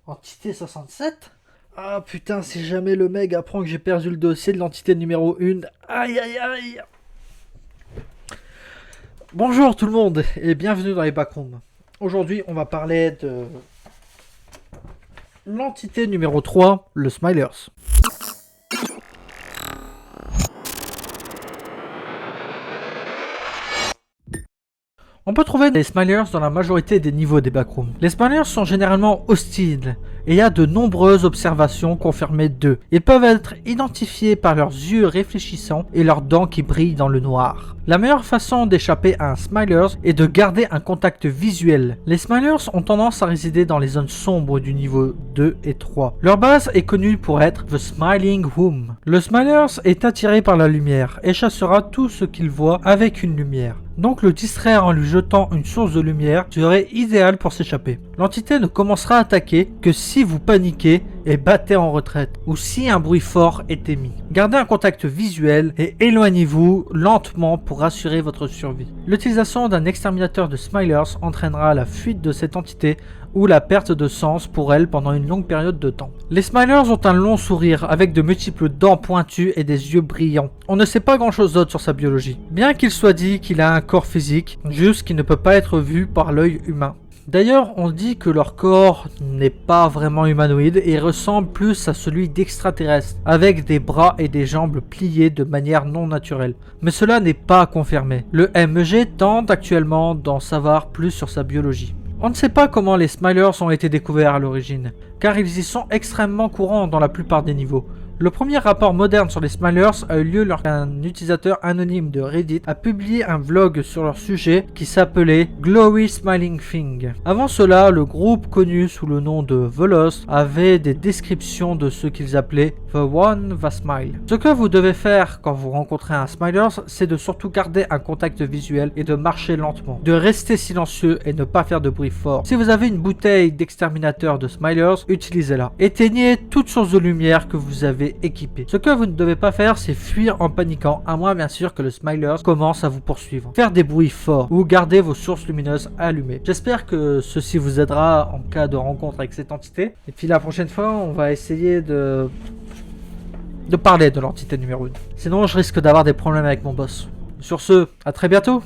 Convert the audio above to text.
Entité 67? Ah putain, si jamais le mec apprend que j'ai perdu le dossier de l'entité numéro 1. Aïe aïe aïe. Bonjour tout le monde et bienvenue dans les backrooms. Aujourd'hui on va parler de l'entité numéro 3, le Smilers. On peut trouver des Smilers dans la majorité des niveaux des backrooms. Les Smilers sont généralement hostiles et il y a de nombreuses observations confirmées d'eux. Ils peuvent être identifiés par leurs yeux réfléchissants et leurs dents qui brillent dans le noir. La meilleure façon d'échapper à un Smilers est de garder un contact visuel. Les Smilers ont tendance à résider dans les zones sombres du niveau 2 et 3. Leur base est connue pour être The Smiling Room. Le Smilers est attiré par la lumière et chassera tout ce qu'il voit avec une lumière. Donc le distraire en lui jetant une source de lumière serait idéal pour s'échapper. L'entité ne commencera à attaquer que si vous paniquez et battez en retraite, ou si un bruit fort est émis. Gardez un contact visuel et éloignez-vous lentement pour assurer votre survie. L'utilisation d'un exterminateur de Smilers entraînera la fuite de cette entité ou la perte de sens pour elle pendant une longue période de temps. Les Smilers ont un long sourire avec de multiples dents pointues et des yeux brillants. On ne sait pas grand chose d'autre sur sa biologie, bien qu'il soit dit qu'il a un corps physique, juste qu'il ne peut pas être vu par l'œil humain. D'ailleurs, on dit que leur corps n'est pas vraiment humanoïde et ressemble plus à celui d'extraterrestres, avec des bras et des jambes pliés de manière non naturelle. Mais cela n'est pas confirmé. Le MEG tente actuellement d'en savoir plus sur sa biologie. On ne sait pas comment les Smilers ont été découverts à l'origine, car ils y sont extrêmement courants dans la plupart des niveaux. Le premier rapport moderne sur les Smilers a eu lieu lorsqu'un utilisateur anonyme de Reddit a publié un vlog sur leur sujet qui s'appelait Glowy Smiling Thing. Avant cela, le groupe connu sous le nom de The Lost avait des descriptions de ce qu'ils appelaient The One That Smile. Ce que vous devez faire quand vous rencontrez un Smilers, c'est de surtout garder un contact visuel et de marcher lentement, de rester silencieux et ne pas faire de bruit fort. Si vous avez une bouteille d'exterminateur de Smilers, utilisez-la. Éteignez toute source de lumière que vous avez équipé. Ce que vous ne devez pas faire, c'est fuir en paniquant, à moins bien sûr que le Smilers commence à vous poursuivre. Faire des bruits forts ou garder vos sources lumineuses allumées. J'espère que ceci vous aidera en cas de rencontre avec cette entité. Et puis la prochaine fois, on va essayer de parler de l'entité numéro 1. Sinon, je risque d'avoir des problèmes avec mon boss. Sur ce, à très bientôt!